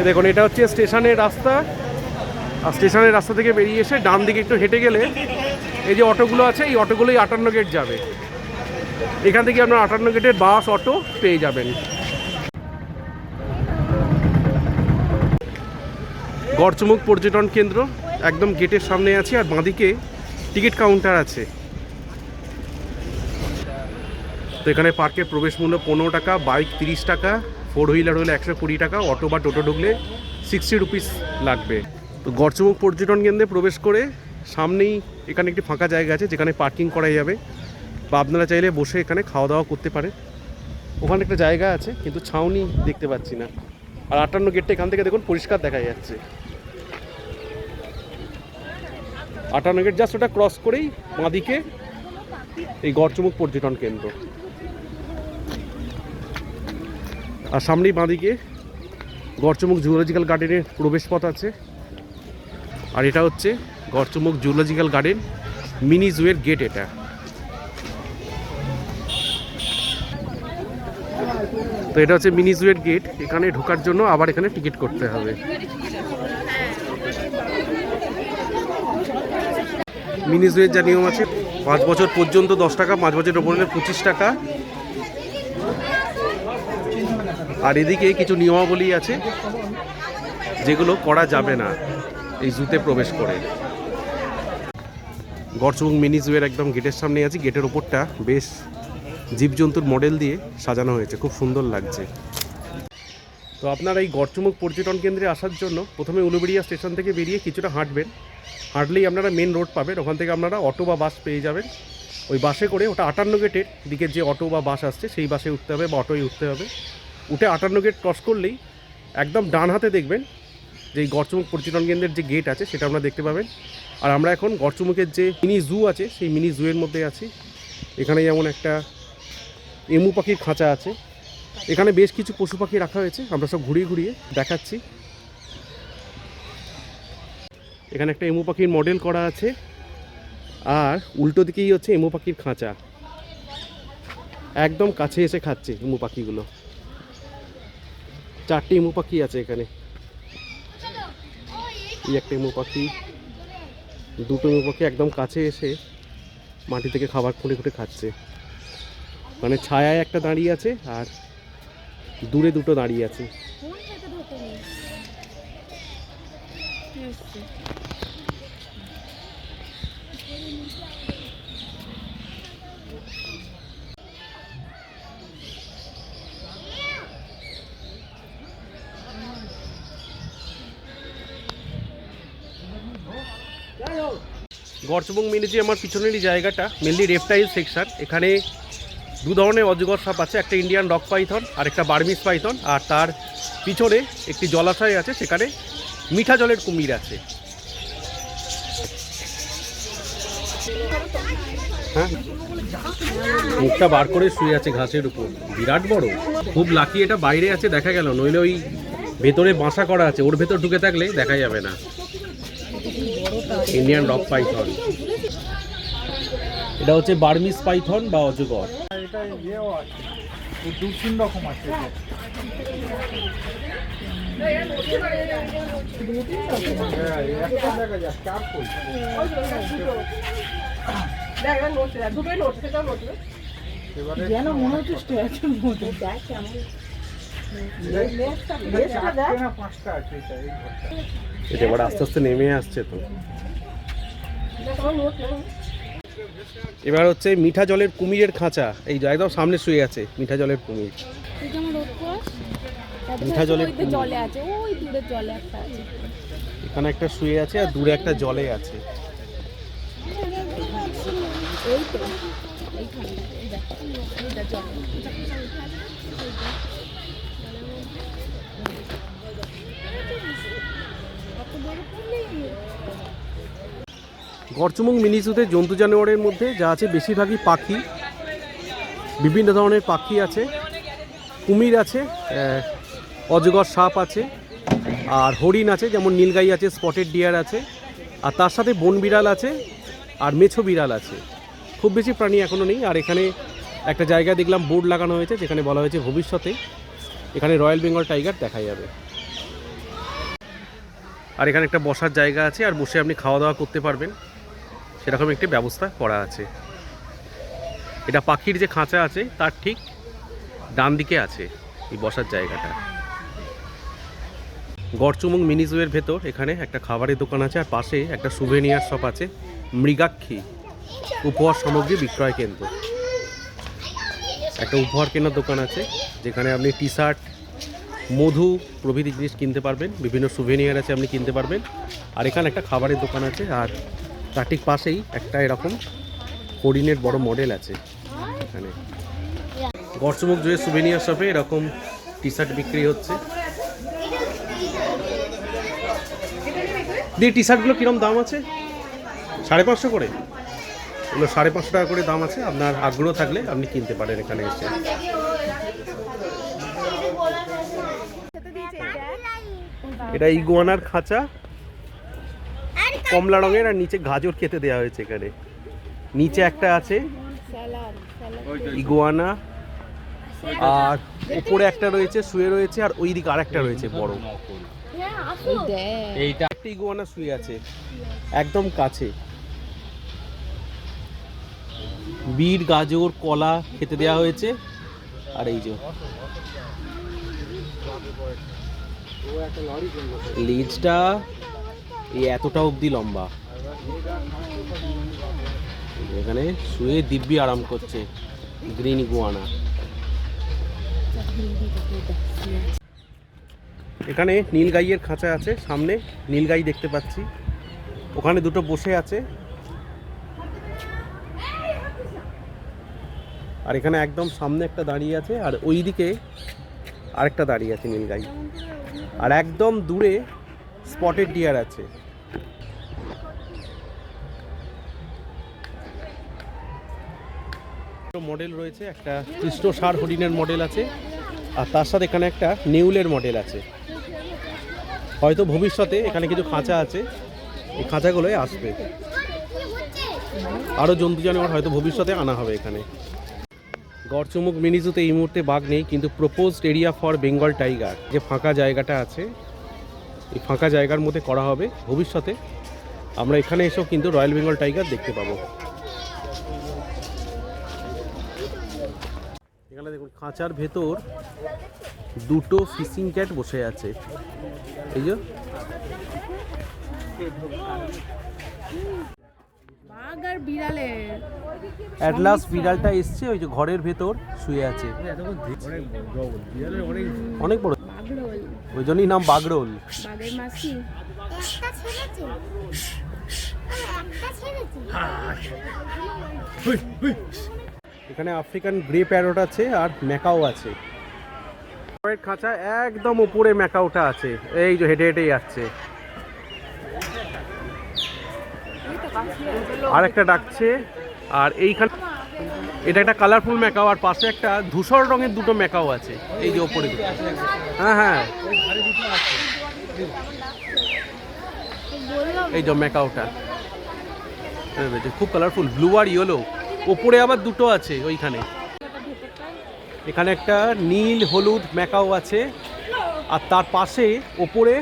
দেখুন এটা হচ্ছে স্টেশনের রাস্তা, আর স্টেশনের রাস্তা থেকে বেরিয়ে এসে ডান দিকে একটু হেঁটে গেলে এই যে অটোগুলো আছে, এই অটোগুলোই 58 গেট যাবে। এখান থেকে আপনার 58 গেটের বাস অটো পেয়ে যাবেন। গড়চমুখ পর্যটন কেন্দ্র একদম গেটের সামনে আছে, আর বাঁদিকে টিকিট কাউন্টার আছে। তো এখানে পার্কের প্রবেশ মূল্য 15 টাকা, বাইক 30 টাকা, 4 হুইলার হলে 120 টাকা, অটো বা টোটো ঢুকলে 60 রুপিস লাগবে। তো গড়চমুখ পর্যটন কেন্দ্রে প্রবেশ করে সামনেই এখানে একটি ফাঁকা জায়গা আছে যেখানে পার্কিং করা যাবে, বা আপনারা চাইলে বসে এখানে খাওয়া দাওয়া করতে পারে। ওখানে একটা জায়গা আছে কিন্তু ছাউনি দেখতে পাচ্ছি না। আর 58 গেটটা এখান থেকে দেখুন পরিষ্কার দেখা যাচ্ছে। 58 গেট জাস্ট ওটা ক্রস করেই বাঁদিকে এই গড়চমুখ পর্যটন কেন্দ্র, আর সামনেই বাঁদিকে গড়চমুখ জুলজিক্যাল গার্ডেনের প্রবেশ পথ আছে। আর এটা হচ্ছে গড়চমুখ জুলজিক্যাল গার্ডেন মিনি জুয়ের গেট। এটা তো এটা হচ্ছে মিনি জুয়ের গেট। এখানে ঢোকার জন্য আবার এখানে টিকিট করতে হবে। মিনি জুয়ের যা নিয়ম আছে, 5 বছর পর্যন্ত 10 টাকা, 5 বছরের ওপর হলে 25 টাকা। আর এদিকে কিছু নিয়মাবলী আছে যেগুলো করা যাবে না এই জুতে প্রবেশ করে। গড়চমুখ মিনি জুয়ের একদম গেটের সামনে আছি। গেটের ওপরটা বেশ জীবজন্তুর মডেল দিয়ে সাজানো হয়েছে, খুব সুন্দর লাগছে। তো আপনারা এই গড়চমুখ পর্যটন কেন্দ্রে আসার জন্য প্রথমে উলুবেড়িয়া স্টেশন থেকে বেরিয়ে কিছুটা হাঁটবেন। হাঁটলেই আপনারা মেন রোড পাবেন। ওখান থেকে আপনারা অটো বা বাস পেয়ে যাবেন। ওই বাসে করে, ওটা 58 গেটের দিকে যে অটো বা বাস আসছে সেই বাসে উঠতে হবে বা অটোয় উঠতে হবে। উঠে 58 গেট ক্রস করলেই একদম ডান হাতে দেখবেন যে এই গড়চমুখ পর্যটন কেন্দ্রের যে গেট আছে সেটা আপনারা দেখতে পাবেন। আর আমরা এখন গড়চমুখের যে মিনি জু আছে সেই মিনি জুয়ের মধ্যে আছি। এখানে যেমন একটা এমু পাখির খাঁচা আছে, এখানে বেশ কিছু পশু পাখি রাখা হয়েছে, আমরা সব ঘুরিয়ে ঘুরিয়ে দেখাচ্ছি। এখানে একটা এমু পাখির মডেল করা আছে, আর উল্টো দিকেই হচ্ছে এমু পাখির খাঁচা। একদম কাছে এসে খাচ্ছে এমু পাখিগুলো। 4টি এমু পাখি আছে এখানে। এই একটা এমু পাখি, 2টো এমু পাখি একদম কাছে এসে মাটি থেকে খাবার খুঁড়ে খুঁড়ে খাচ্ছে। মানে ছায়ায় একটা দাঁড়িয়ে আছে আর দূরে 2টো দাঁড়িয়ে আছে। গড়চমুখ মিনি যে আমার পিছনেরই জায়গাটা মেনলি রেপটাইল সেকশন। এখানে 2 ধরনের অজগর সাপ আছে, একটা ইন্ডিয়ান রক পাইথন আর একটা বার্মিজ পাইথন। আর তার পিছনে একটি জলাশয় আছে, সেখানে মিঠা জলের কুমির আছে। হ্যাঁ, মুখটা বার করে শুয়ে আছে ঘাসের উপর, বিরাট বড়। খুব লাকি এটা বাইরে আছে, দেখা গেল, নইলে ওই ভেতরে বাসা করা আছে, ওর ভেতর ঢুকে থাকলে দেখা যাবে না। ইন্ডিয়ান রক পাইথন, এটা হচ্ছে বার্মিজ পাইথন বা অজগর। এটা ইয়েও আছে, 2-3 রকম আছে। এটা এবার আস্তে আস্তে নেমে আসছে। তো এবার হচ্ছে মিঠা জলের কুমিরের খাঁচা। এই একদম সামনে শুয়ে আছে মিঠা জলের কুমির। মিঠা জলের জলে আছে, ওই দূরে জলে একটা আছে, এখানে একটা শুয়ে আছে আর দূরে একটা জলে আছে। এই তো এইখানে এই দেখো, এটা জল। গড়চমুখ মিনি জুতে জন্তু জানোয়ারের মধ্যে যা আছে বেশিরভাগই পাখি। বিভিন্ন ধরনের পাখি আছে, কুমির আছে, অজগর সাপ আছে, আর হরিণ আছে, যেমন নীলগাই আছে, স্পটেড ডিয়ার আছে, আর তার সাথে বন বিড়াল আছে আর মেছো বিড়াল আছে। খুব বেশি প্রাণী এখনও নেই। আর এখানে একটা জায়গা দেখলাম বোর্ড লাগানো হয়েছে, যেখানে বলা হয়েছে ভবিষ্যতে এখানে রয়্যাল বেঙ্গল টাইগার দেখা যাবে। আর এখানে একটা বসার জায়গা আছে, আর বসে আপনি খাওয়া দাওয়া করতে পারবেন, সেরকম একটি ব্যবস্থা করা আছে। এটা পাখির যে খাঁচা আছে তার ঠিক ডান দিকে আছে এই বসার জায়গাটা। গড়চুমুক মিনি জুয়ের ভেতর এখানে একটা খাবারের দোকান আছে, আর পাশে একটা সুভেনিয়ার শপ আছে, মৃগাক্ষী উপহার সামগ্রী বিক্রয় কেন্দ্র। একটা উপহার কেনার দোকান আছে যেখানে আপনি টি শার্ট, মধু প্রভৃতি জিনিস কিনতে পারবেন, বিভিন্ন সুভেনিয়ার আছে আপনি কিনতে পারবেন। আর এখানে একটা খাবারের দোকান আছে, আর তার ঠিক পাশেই একটা এরকম হরিণের বড় মডেল আছে। এখানে গড়চুমুক জুয়ের সুভেনিয়ার শপে এরকম টি শার্ট বিক্রি হচ্ছে। দিয়ে টি শার্টগুলো কীরকম দাম আছে? 550 করে। এগুলো 550 টাকা করে দাম আছে। আপনার আগ্রহ থাকলে আপনি কিনতে পারেন এখানে এসে। এটা ইগুয়ানার খাঁচা, কমলা রঙের, আর নিচে গাজর খেতে দেওয়া হয়েছে। এখানে নিচে একটা আছে ইগুয়ানা, আর উপরে একটা রয়েছে শুয়ে রয়েছে, আর ওই দিকে আরেকটা রয়েছে বড়। এইটা একটা ইগুয়ানা শুয়ে আছে একদম কাছে। বিট, গাজর, কলা খেতে দেওয়া হয়েছে। আর এই যে লেজটা এই এতটা অবধি লম্বা, এখানে শুয়ে দিব্যি আরাম করছে গ্রিন ইগুয়ানা। এখানে নীলগাইয়ের খাঁচা আছে, সামনে নীলগাই দেখতে পাচ্ছি, ওখানে দুটো বসে আছে। আর এখানে একদম সামনে একটা দাঁড়িয়ে আছে, আর ওই দিকে আরেকটা দাঁড়িয়ে আছে নীলগাই। আর একদম দূরে স্পটেড ডিয়ার আছে। মডেল রয়েছে, একটা কৃষ্ণসার হরিণের মডেল আছে, আর তার সাথে এখানে একটা নেউলের মডেল আছে। হয়তো ভবিষ্যতে এখানে কিছু খাঁচা আছে, এই খাঁচাগুলোই আসবে। আরও জন্তু জানোয়ার হয়তো ভবিষ্যতে আনা হবে এখানে। গড়চুমুক মিনি জুতে এই মুহূর্তে বাঘ নেই, কিন্তু proposed area for Bengal tiger যে ফাঁকা জায়গাটা আছে, এই ফাঁকা জায়গার মধ্যে করা হবে ভবিষ্যতে। আমরা এখানে এসেও কিন্তু রয়্যাল বেঙ্গল টাইগার দেখতে পাবো। এখানে দেখুন খাঁচার ভেতর দুটো ফিশিং ক্যাট বসে আছে। এই যে বাঘ আর বিড়ালের অ্যাটলাস বিড়ালটা এসছে, ওই যে ঘরের ভেতর শুয়ে আছে, অনেক বড়, বাঘরোল, ওই জন্যই নাম বাগরোল। বাঘের মাসি এখানে আফ্রিকান গ্রে প্যারট আছে, আর ম্যাকাও আছে। খাঁচা একদম উপরে ম্যাকাওটা আছে, এই যে হেঁটে হেঁটেই আসছে। আর একটা ডাকছে। আর এইখানে এটা একটা কালারফুল ম্যাকাও, আর পাশে একটা ধূসর রঙের দুটো ম্যাকাও আছে, এই যে ওপরে। হ্যাঁ হ্যাঁ, এই যে ম্যাকাওটা খুব কালারফুল, ব্লু আর ইয়েলো। ওপরে আবার দুটো আছে ওইখানে। এখানে একটা নীল হলুদ ম্যাকাও আছে, আর তার পাশে ওপরে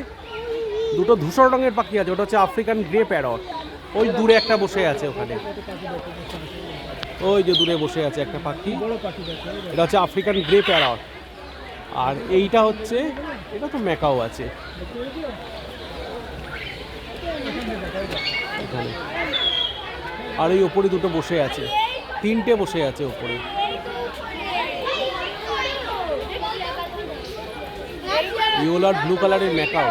দুটো ধূসর রঙের পাখি আছে, ওটা হচ্ছে আফ্রিকান গ্রে প্যারট। ওই দূরে একটা বসে আছে ওখানে, ওই যে দূরে বসে আছে একটা পাখি, এটা হচ্ছে আফ্রিকান গ্রে প্যারট। আর এইটা হচ্ছে, এটা তো ম্যাকাও আছে এখানে। আর এই ওপরে দুটো বসে আছে, তিনটে বসে আছে ওপরে। ইয়েলো আর ব্লু কালারের ম্যাকাও।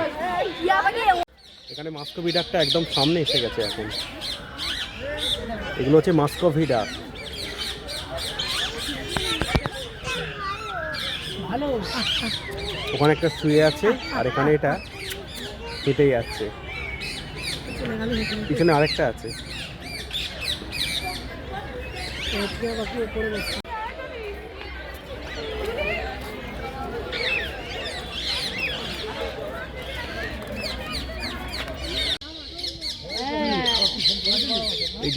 এখানে মাস্কোভি ডাকটা একদম সামনে এসে গেছে এখন। এগুলো হচ্ছে মাস্কোভি ডাক। ওখানে একটা শুয়ে আছে, আর এখানে এটা হেঁটে যাচ্ছে। পিছনে আরেকটা আছে।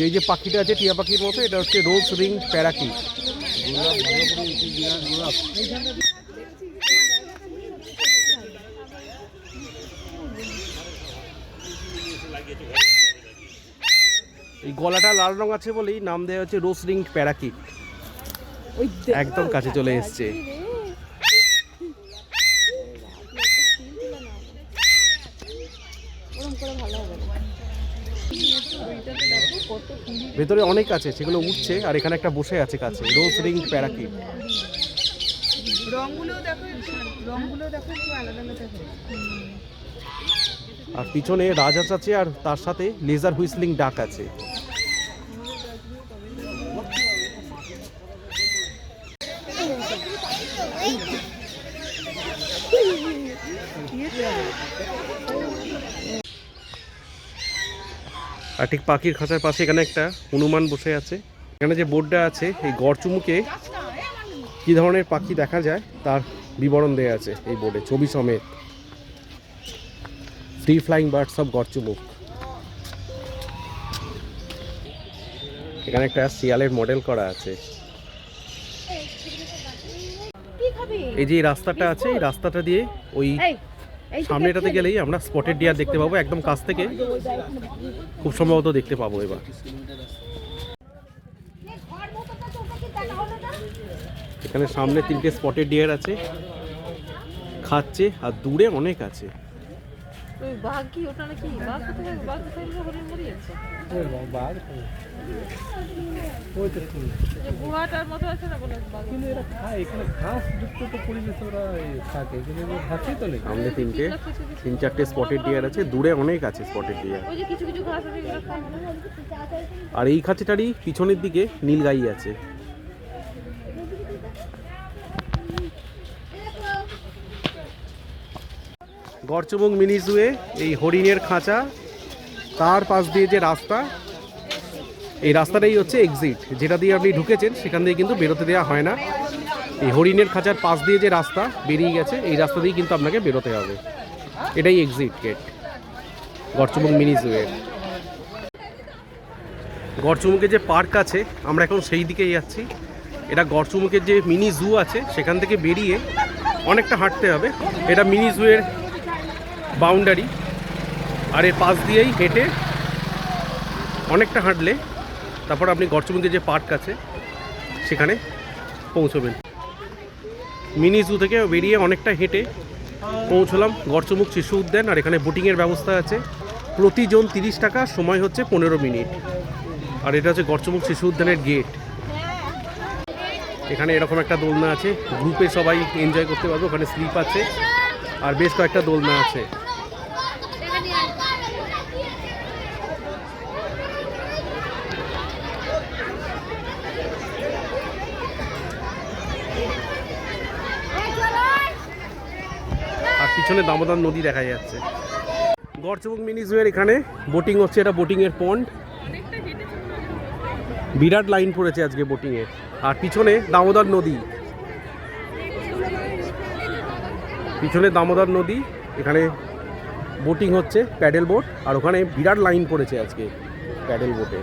এই যে পাখিটা আছে টিয়া পাখির মতো, এটা হচ্ছে রোজ রিং প্যারাকি। এই গলাটা লাল রং আছে বলেই নাম দেওয়া হচ্ছে রোজ রিং প্যারাকিট। ওই একদম কাছে চলে এসছে। ভেতরে অনেক আছে, সেগুলো উঠছে, আর এখানে একটা বসে আছে কাছে, রোজ রিং প্যারাকিট। রংগুলো দেখো, রংগুলো দেখো একটু আলাদা আলাদা। আর পিছনে রাজহাঁস আছে, আর তার সাথে লেজার হুইসলিং ডাক আছে। আর ঠিক পাখির খাঁচার পাশে এখানে একটা হনুমান বসে আছে। এখানে যে বোর্ডটা আছে, এই গড়চুমুকে কী ধরনের পাখি দেখা যায় তার বিবরণ দেওয়া আছে এই বোর্ডে, ছবি সমেত। Free flying birds of Garchumuk. এখানে একটা শিয়ালের মডেল করা আছে। এই যে রাস্তাটা আছে, এই রাস্তাটা দিয়ে ওই সামনেটাতে গেলেই আমরা স্পটেড ডিয়ার দেখতে পাবো, একদম কাছ থেকে খুব সম্ভবত দেখতে পাবো। এবার এখানে সামনে 3টে স্পটেড ডিয়ার আছে, খাচ্ছে, আর দূরে অনেক আছে। বাঘ কি ওটা নাকি? বাঘ কোথায়? বাঘ কোথায়? হরিণ মরে যাচ্ছে। বাঘ ওই তো গুহাটার মতো আছে না কোনো বাঘ? কিন্তু এরা খায়, এখানে ঘাস যুক্ত তো পরিবেশ ওরা থাকে, কিন্তু ঘাসই তো নেই। সামনে 3-4টে স্পটেড ডিয়ার আছে, দূরে অনেক আছে স্পটেড ডিয়ার। ওই যে কিছু কিছু ঘাস আছে এগুলো খায়। আর এই খাঁচাটারই পিছনের দিকে নীলগাই আছে। গড়চুমুক মিনি জুয়ে এই হরিণের খাঁচা, তার পাশ দিয়ে যে রাস্তা, এই রাস্তাটাই হচ্ছে এক্সিট, যেটা দিয়ে আপনি ঢুকেছেন সেখান দিয়ে কিন্তু বেরোতে দেওয়া হয় না। এই হরিণের খাঁচার পাশ দিয়ে যে রাস্তা বেরিয়ে গেছে, এই রাস্তা দিয়ে কিন্তু আপনাকে বেরোতে হবে। এটাই এক্সিট গেট গড়চুমুক মিনি জুয়ের। গড়চুমুকে যে পার্ক আছে, আমরা এখন সেই দিকেই যাচ্ছি। এটা গড়চুমুকের যে মিনি জু আছে সেখান থেকে বেরিয়ে অনেকটা হাঁটতে হবে। এটা মিনি জুয়ের বাউন্ডারি, আর এর পাশ দিয়েই হেঁটে অনেকটা হাঁটলে তারপর আপনি গড়চুমুকের যে পার্ক আছে সেখানে পৌঁছবেন। মিনি জু থেকে বেরিয়ে অনেকটা হেঁটে পৌঁছলাম গড়চুমুক শিশু উদ্যান। আর এখানে বোটিংয়ের ব্যবস্থা আছে, প্রতিজন 30 টাকা, সময় হচ্ছে 15 মিনিট। আর এটা হচ্ছে গড়চুমুক শিশু উদ্যানের গেট। এখানে এরকম একটা দোলনা আছে, গ্রুপে সবাই এনজয় করতে পারবে। ওখানে স্লিপ আছে, আর বেশ কয়েকটা দোলনা আছে। আর পিছনে দামোদর নদী দেখা যাচ্ছে। গড়চুমুক মিনি জুয়ের এখানে বোটিং হচ্ছে, এটা বোটিংয়ের পন্ড। বিরাট লাইন পড়েছে আজকে বোটিংয়ে। আর পিছনে দামোদর নদী, পিছনে দামোদর নদী, এখানে বোটিং হচ্ছে, প্যাডেল বোট। আর ওখানে বিরাট লাইন পড়েছে আজকে প্যাডেল বোটে।